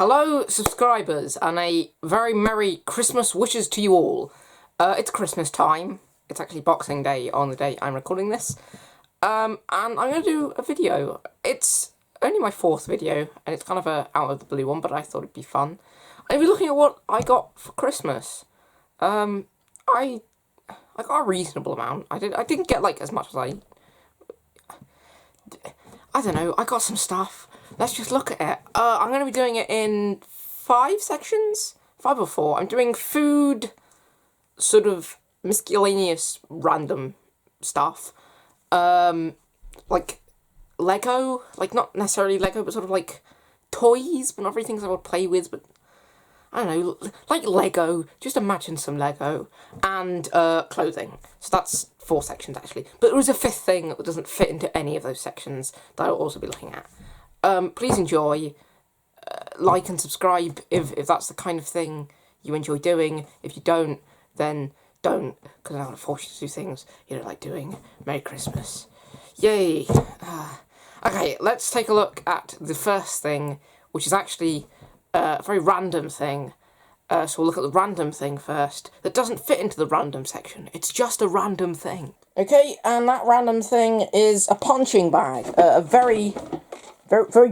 Hello, subscribers, and a very Merry Christmas wishes to you all. It's Christmas time. It's actually Boxing Day on the day I'm recording this. And I'm going to do a video. It's only my fourth video, and it's kind of a out of the blue one, but I thought it'd be fun. I'll be looking at what I got for Christmas. I got a reasonable amount. I didn't get like as much as I don't know. I got some stuff. Let's just look at it. I'm going to be doing it in 5 sections? 5 or 4. I'm doing food, sort of miscellaneous random stuff. Like Lego. Like, not necessarily Lego, but sort of like toys, but not really things I would play with, but I don't know, like Lego. Just imagine some Lego. And clothing. So that's 4 sections, actually. But there is a 5th thing that doesn't fit into any of those sections that I'll also be looking at. Please enjoy, like and subscribe if that's the kind of thing you enjoy doing. If you don't, then don't, because I'm going to force you to do things you don't like doing. Merry Christmas. Yay! Okay, let's take a look at the first thing, which is actually a very random thing. So we'll look at the random thing first. That doesn't fit into the random section. It's just a random thing. Okay, and that random thing is a punching bag. A very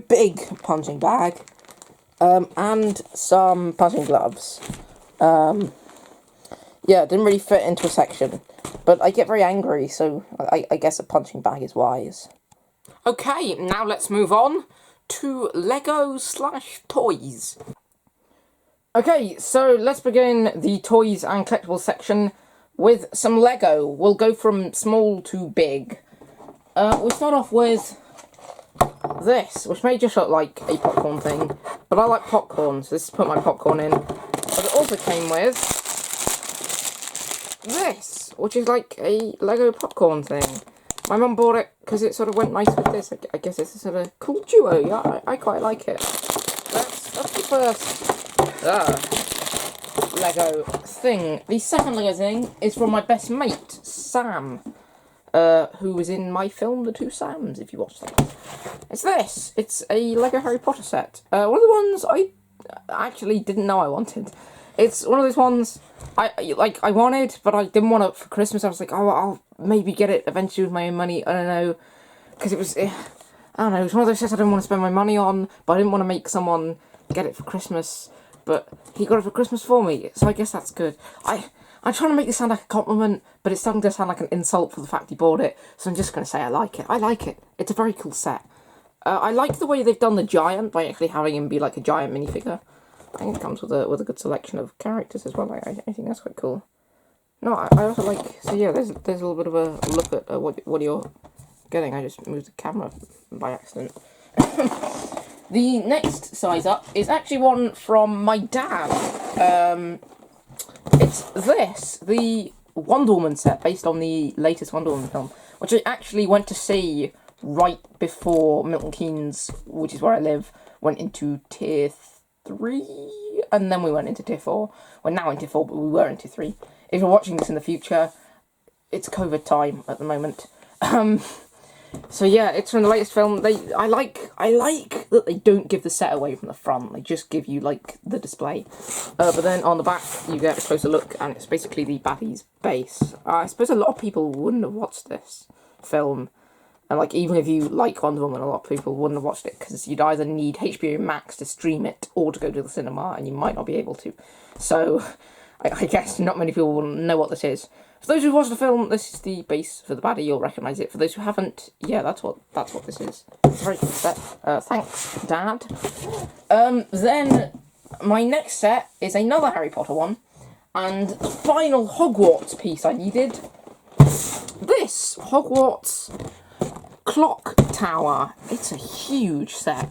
big punching bag, and some punching gloves. Yeah, it didn't really fit into a section, but I get very angry, so I guess a punching bag is wise. Okay, now let's move on to Lego/toys. Okay, so let's begin the toys and collectibles section with some Lego. We'll go from small to big. We'll start off with this, which may just look like a popcorn thing, but I like popcorn, so this is put my popcorn in. But it also came with this, which is like a Lego popcorn thing. My mum bought it because it sort of went nice with this. I guess it's a sort of cool duo. Yeah, I quite like it. That's the first Lego thing. The second Lego thing is from my best mate, Sam, who was in my film, The Two Sams, if you watched that. It's this. It's a Lego Harry Potter set. One of the ones I actually didn't know I wanted. It's one of those ones I wanted, but I didn't want it for Christmas. I was like, oh, I'll maybe get it eventually with my own money. I don't know. Because it was, I don't know, it was one of those sets I didn't want to spend my money on, but I didn't want to make someone get it for Christmas. But he got it for Christmas for me, so I guess that's good. I'm trying to make this sound like a compliment, but it's starting to sound like an insult for the fact he bought it, so I'm just going to say I like it. I like it. It's a very cool set. I like the way they've done the giant by actually having him be like a giant minifigure. I think it comes with a good selection of characters as well. I think that's quite cool. No, I also like, so yeah, there's a little bit of a look at what you're getting. I just moved the camera by accident. The next size up is actually one from my dad. It's this, the Wonder Woman set, based on the latest Wonder Woman film, which I actually went to see right before Milton Keynes, which is where I live, went into Tier 3, and then we went into Tier 4. We're now in Tier 4, but we were in Tier 3. If you're watching this in the future, it's COVID time at the moment. So yeah, it's from the latest film. I like that they don't give the set away from the front. They just give you like the display. But then on the back you get a closer look, and it's basically the baddie's base. I suppose a lot of people wouldn't have watched this film, and like even if you like Wonder Woman, a lot of people wouldn't have watched it because you'd either need HBO Max to stream it or to go to the cinema, and you might not be able to. So I guess not many people will know what this is. For those who watched the film, this is the base for the baddie. You'll recognise it. For those who haven't, yeah, that's what this is. It's a very cool set. Thanks, Dad. Then my next set is another Harry Potter one, and the final Hogwarts piece I needed. This Hogwarts clock tower. It's a huge set.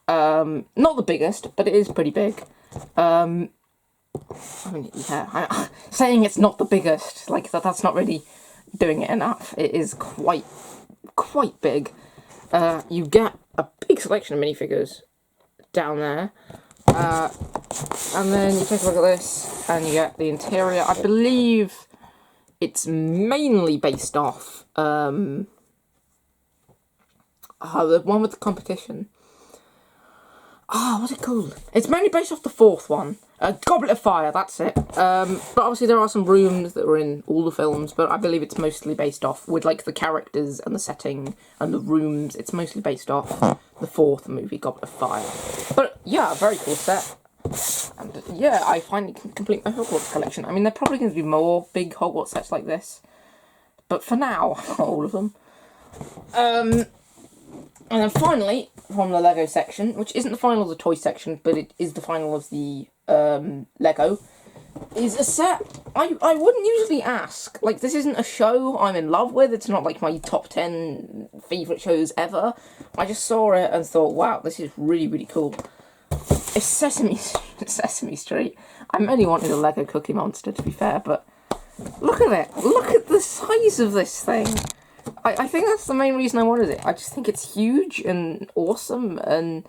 Not the biggest, but it is pretty big. I mean, yeah, saying it's not the biggest, like, that's not really doing it enough. It is quite big. You get a big selection of minifigures down there. And then you take a look at this, and you get the interior. I believe it's mainly based off the one with the competition. what's it called? It's mainly based off the fourth one. Goblet of Fire, that's it. But obviously there are some rooms that were in all the films, but I believe it's mostly based off, with like the characters and the setting and the rooms, it's mostly based off the fourth movie, Goblet of Fire. But yeah, very cool set. And yeah, I finally can complete my Hogwarts collection. I mean, there are probably going to be more big Hogwarts sets like this, but for now, I've got all of them. And then finally, from the Lego section, which isn't the final of the toy section, but it is the final of the Lego, is a set I wouldn't usually ask. Like, this isn't a show I'm in love with. It's not like my top 10 favourite shows ever. I just saw it and thought, wow, this is really, really cool. It's Sesame Street. I mainly wanted a Lego Cookie Monster, to be fair, but look at it. Look at the size of this thing. I think that's the main reason I wanted it. I just think it's huge and awesome, and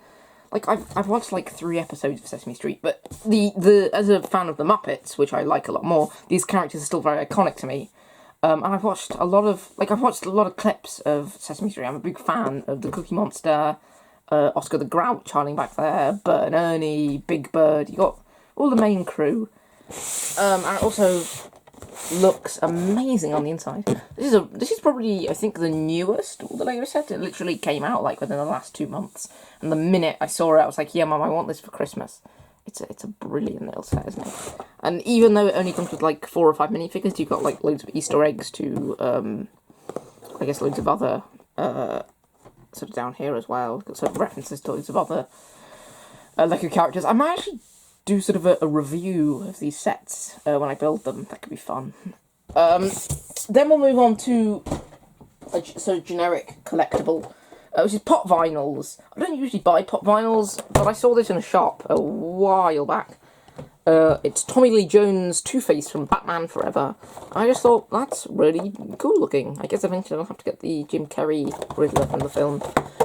like I've watched like 3 episodes of Sesame Street, but the as a fan of the Muppets, which I like a lot more, these characters are still very iconic to me. And I've watched a lot of clips of Sesame Street. I'm a big fan of the Cookie Monster, Oscar the Grouch hiding back there, Bert and Ernie, Big Bird. You got all the main crew, and it also looks amazing on the inside. This is probably, I think, the newest of the Lego set. It literally came out like within the last 2 months, and the minute I saw it, I was like, yeah, Mum, I want this for Christmas. It's a brilliant little set, isn't it? And even though it only comes with like 4 or 5 minifigures, you've got like loads of Easter eggs to, I guess, loads of other sort of down here as well. Sort of references to loads of other Lego characters. I might actually do sort of a review of these sets when I build them. That could be fun. Then we'll move on to a sort of generic collectible, which is pop vinyls. I don't usually buy pop vinyls, but I saw this in a shop a while back. It's Tommy Lee Jones' Two-Face from Batman Forever. I just thought, that's really cool looking. I guess eventually I'll have to get the Jim Carrey Riddler from the film.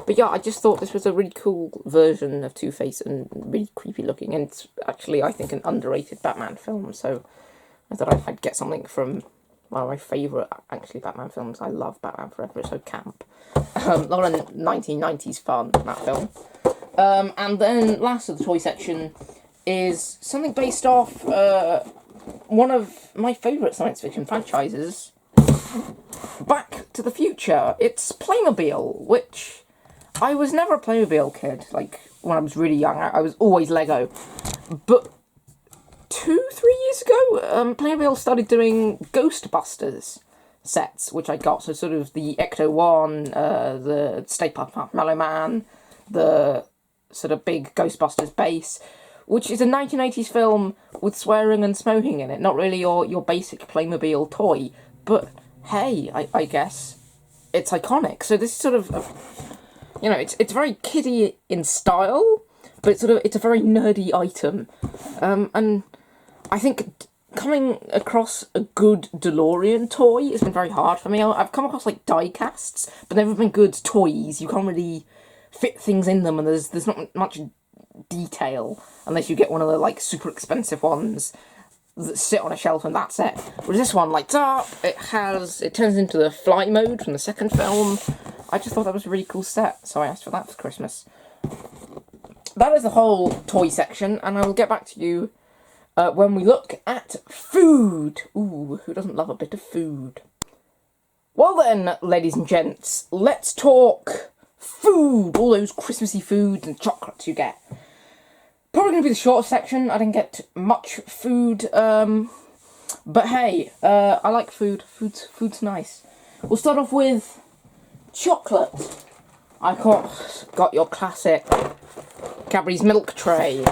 But yeah, I just thought this was a really cool version of Two-Face and really creepy looking. And it's actually, I think, an underrated Batman film. So I thought I'd get something from one of my favourite, actually, Batman films. I love Batman Forever, it's so camp. A lot of 1990s fun, that film. And then last of the toy section is something based off one of my favourite science fiction franchises, Back to the Future. It's Playmobil, which I was never a Playmobil kid. Like, when I was really young, I was always Lego. But 2-3 years ago, Playmobil started doing Ghostbusters sets, which I got. So sort of the Ecto-1, the Stay Puft Marshmallow Man, the sort of big Ghostbusters base, which is a 1980s film with swearing and smoking in it. Not really your basic Playmobil toy, but hey, I guess it's iconic. So this is sort of, you know, it's very kiddie in style, but it's a very nerdy item. And I think coming across a good DeLorean toy has been very hard for me. I've come across like die casts, but never been good toys. You can't really fit things in them, and there's not much detail unless you get one of the like super expensive ones that sit on a shelf and that's it. Whereas this one lights up, it turns into the fly mode from the second film. I just thought that was a really cool set, so I asked for that for Christmas. That is the whole toy section, and I will get back to you when we look at food. Ooh, who doesn't love a bit of food? Well then, ladies and gents, let's talk food. All those Christmassy foods and chocolates you get. Probably going to be the shortest section. I didn't get much food, but hey, I like food. Food's nice. We'll start off with chocolate. I got your classic Cadbury's milk tray.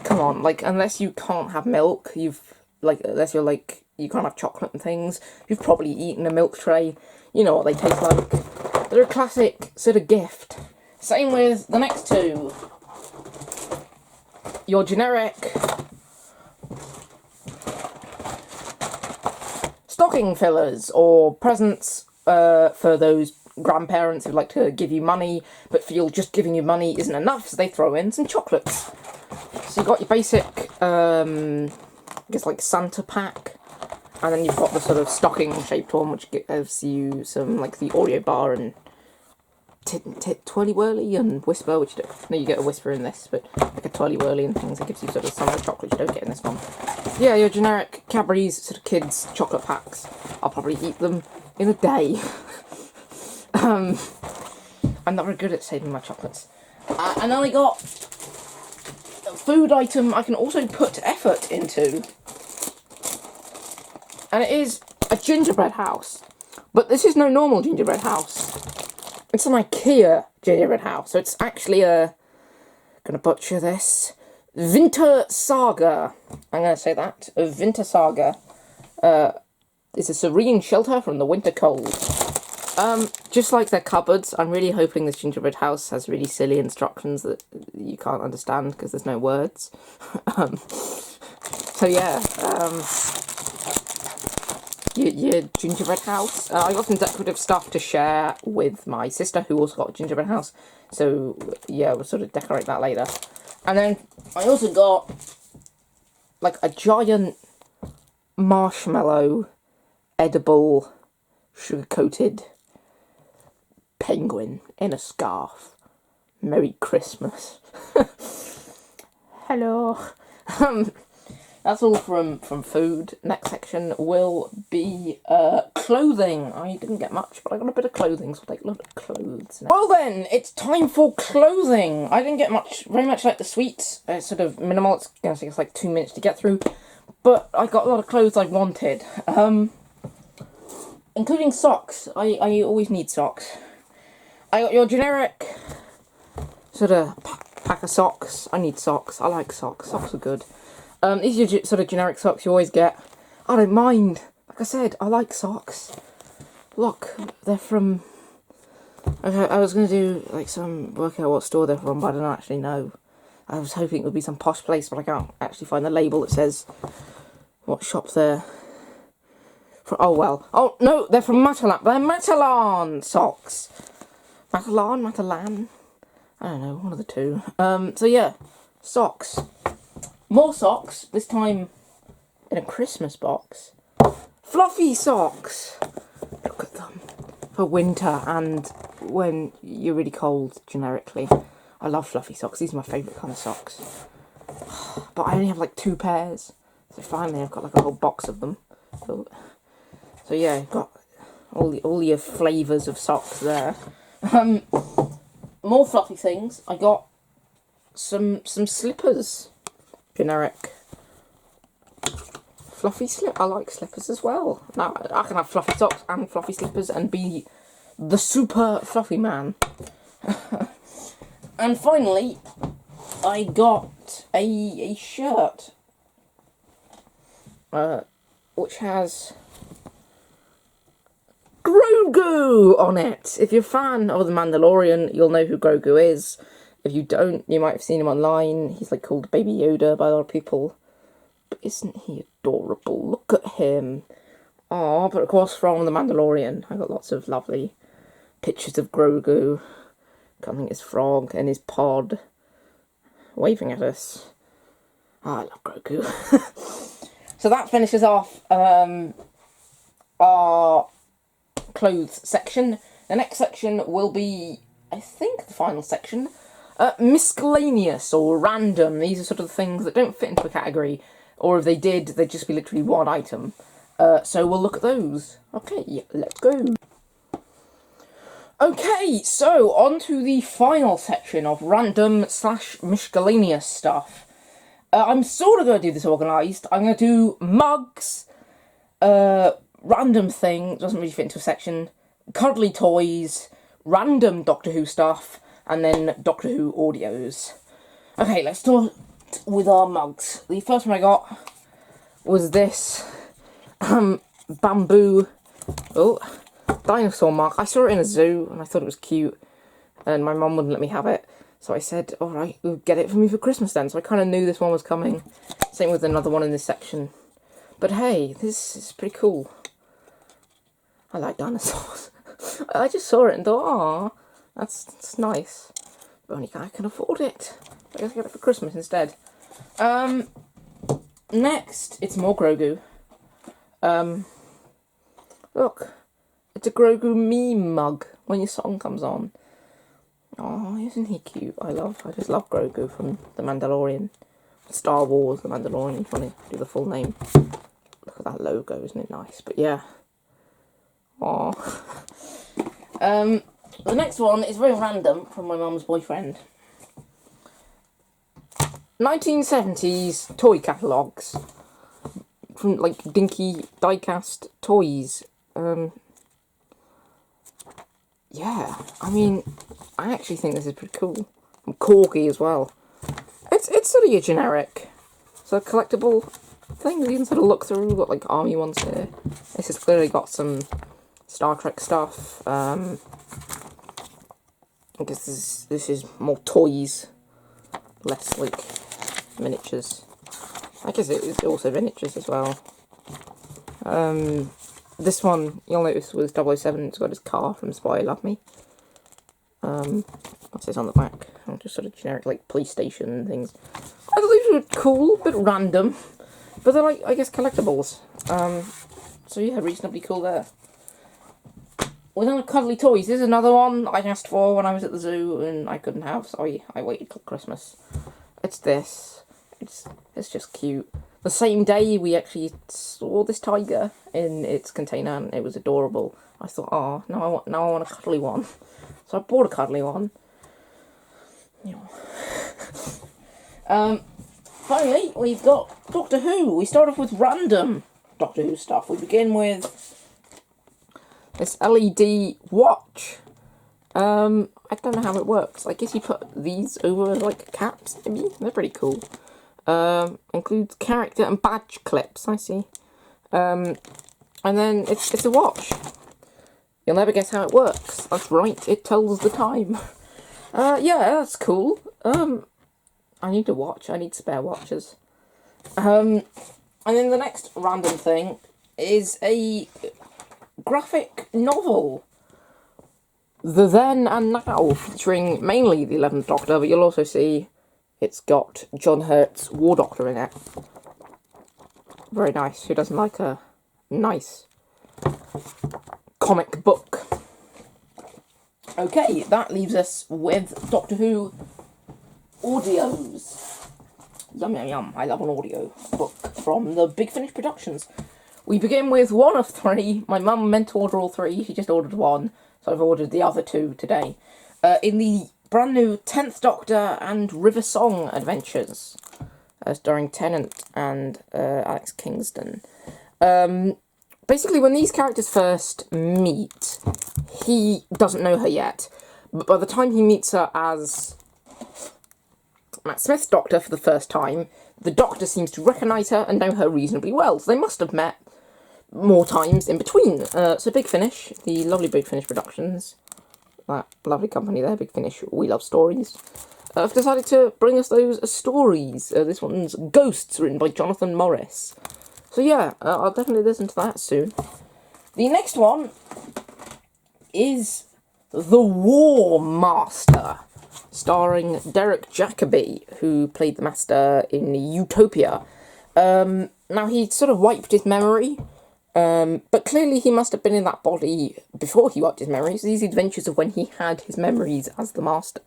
Come on, like, unless you can't have milk, unless you're like, you can't have chocolate and things, you've probably eaten a milk tray. You know what they taste like. They're a classic sort of gift. Same with the next two. Your generic stocking fillers or presents for those grandparents who like to give you money but feel just giving you money isn't enough, so they throw in some chocolates. So you've got your basic, I guess like Santa pack, and then you've got the sort of stocking shaped one which gives you some like the Oreo bar and twirly whirly and whisper, which you don't, no, you get a whisper in this, but like a twirly whirly and things. It gives you sort of some of the chocolate you don't get in this one. Yeah, your generic Cadbury's sort of kids chocolate packs. I'll probably eat them in a day. I'm not very good at saving my chocolates. And then I got a food item I can also put effort into. And it is a gingerbread house. But this is no normal gingerbread house. It's an IKEA gingerbread house. So it's actually a... gonna butcher this. Winter Saga. I'm gonna say that. A Winter Saga. It's a serene shelter from the winter cold. Just like their cupboards, I'm really hoping this gingerbread house has really silly instructions that you can't understand because there's no words. So yeah, your gingerbread house. I got some decorative stuff to share with my sister who also got a gingerbread house. So yeah, we'll sort of decorate that later. And then I also got like a giant marshmallow, edible, sugar-coated penguin in a scarf. Merry Christmas. Hello. That's all from food. Next section will be clothing. I didn't get much, but I got a bit of clothing, so I'll take a look at clothes now. Well then, it's time for clothing. I didn't get very much like the sweets. It's sort of minimal. It's going to take us like 2 minutes to get through. But I got a lot of clothes I wanted. Including socks. I always need socks. I got your generic sort of pack of socks. I need socks. I like socks. Socks are good. These are your sort of generic socks you always get. I don't mind. Like I said, I like socks. Look, they're from... Okay, I was going to do like some work out what store they're from, but I don't actually know. I was hoping it would be some posh place, but I can't actually find the label that says what shop they're from. Oh well. Oh no, they're from Matalan. They're Matalan socks. Matalan. I don't know, one of the two. So yeah, socks. More socks. This time in a Christmas box. Fluffy socks. Look at them. For winter and when you're really cold, generically. I love fluffy socks. These are my favourite kind of socks. But I only have like 2 pairs. So finally I've got like a whole box of them. So yeah, I've got all your flavours of socks there. More fluffy things. I got some slippers. Generic. Fluffy slip. I like slippers as well. Now I can have fluffy socks and fluffy slippers and be the super fluffy man. And finally, I got a shirt, which has Grogu on it. If you're a fan of The Mandalorian, you'll know who Grogu is. If you don't, you might have seen him online. He's like called Baby Yoda by a lot of people. But isn't he adorable? Look at him. Aw, but of course from The Mandalorian, I got lots of lovely pictures of Grogu. Coming his frog and his pod, waving at us. Oh, I love Grogu. So that finishes off our clothes section. The next section will be, I think, the final section. Miscellaneous or random. These are sort of things that don't fit into a category, or if they did, they'd just be literally one item. So we'll look at those. Okay, let's go. Okay, so on to the final section of random / miscellaneous stuff. I'm sort of going to do this organised. I'm going to do mugs, random thing, doesn't really fit into a section, cuddly toys, random Doctor Who stuff, and then Doctor Who audios. Okay, let's start with our mugs. The first one I got was this bamboo dinosaur mug. I saw it in a zoo and I thought it was cute, and my mum wouldn't let me have it, so I said, alright, we'll get it for me for Christmas then. So I kind of knew this one was coming. Same with another one in this section. But hey, this is pretty cool. I like dinosaurs. I just saw it and thought, aw, that's nice. But only I can afford it. I guess I get it for Christmas instead. Next, it's more Grogu. Look, it's a Grogu meme mug when your song comes on. Oh, isn't he cute? I just love Grogu from The Mandalorian. Star Wars, The Mandalorian, if you want to do the full name. Look at that logo, isn't it nice? But yeah. Aww. The next one is very random from my mum's boyfriend. 1970s toy catalogues. From, like, dinky die-cast toys. Yeah, I mean, I actually think this is pretty cool. And Corgi as well. It's sort of your generic, sort of collectible thing that you can sort of look through. We've got like army ones here. This has clearly got some Star Trek stuff. I guess this is more toys, less like miniatures. I guess it is also miniatures as well. This one, you'll notice with 007, it's got his car from Spy Love Me. What's this on the back? Just sort of generic, like, police station and things. I thought these were cool, a bit random, but they're, like, I guess, collectibles. So yeah, reasonably cool there. Within Cuddly Toys, this is another one I asked for when I was at the zoo, and I couldn't have, so I waited till Christmas. It's this. It's just cute. The same day we actually saw this tiger in its container, and it was adorable. I thought, oh, now I want a cuddly one. So I bought a cuddly one. Finally, we've got Doctor Who. We start off with random Doctor Who stuff. We begin with this LED watch. I don't know how it works. I guess you put these over, like, caps, maybe? They're pretty cool. Includes character and badge clips, I see. And then it's a watch. You'll never guess how it works. That's right, it tells the time. Yeah, that's cool. I need a watch. I need spare watches. And then the next random thing is a graphic novel. The Then and Now, featuring mainly the 11th Doctor, but you'll also see it's got John Hurt's War Doctor in it. Very nice. Who doesn't like a nice comic book? Okay, that leaves us with Doctor Who audios. Yum yum yum, I love an audio book from the Big Finish Productions. We begin with one of three. My mum meant to order all three, she just ordered one, so I've ordered the other two today. In the brand new 10th Doctor and River Song Adventures, starring Tennant and Alex Kingston. Basically, when these characters first meet, he doesn't know her yet, but by the time he meets her as Matt Smith's Doctor for the first time, the Doctor seems to recognise her and know her reasonably well, so they must have met more times in between. So Big Finish, the lovely Big Finish Productions, that lovely company there, Big Finish, we love stories, have decided to bring us those as stories. This one's Ghosts, written by Jonathan Morris. So yeah, I'll definitely listen to that soon. The next one is The War Master, starring Derek Jacobi, who played the Master in Utopia. Now, he sort of wiped his memory, but clearly he must have been in that body before he wiped his memories. These adventures of when he had his memories as the Master.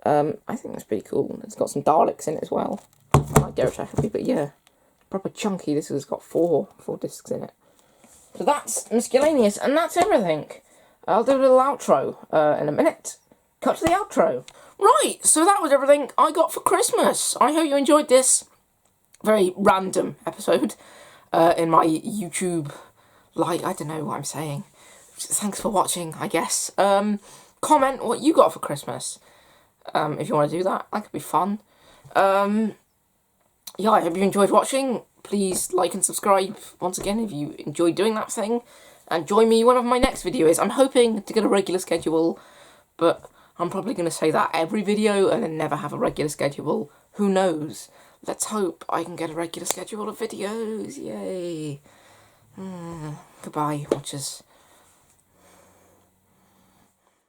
I think that's pretty cool. It's got some Daleks in it as well. I like Derek Jacobi, but yeah, proper chunky. This has got four discs in it. So that's miscellaneous, and that's everything. I'll do a little outro in a minute. Cut to the outro. Right, so that was everything I got for Christmas. I hope you enjoyed this very random episode in my YouTube, I don't know what I'm saying. Thanks for watching, I guess. Comment what you got for Christmas. If you want to do that, that could be fun. Yeah, I hope you enjoyed watching. Please like and subscribe once again if you enjoy doing that thing. And join me whenever my next video is. I'm hoping to get a regular schedule, but I'm probably going to say that every video and then never have a regular schedule. Who knows? Let's hope I can get a regular schedule of videos. Yay. Goodbye, watchers.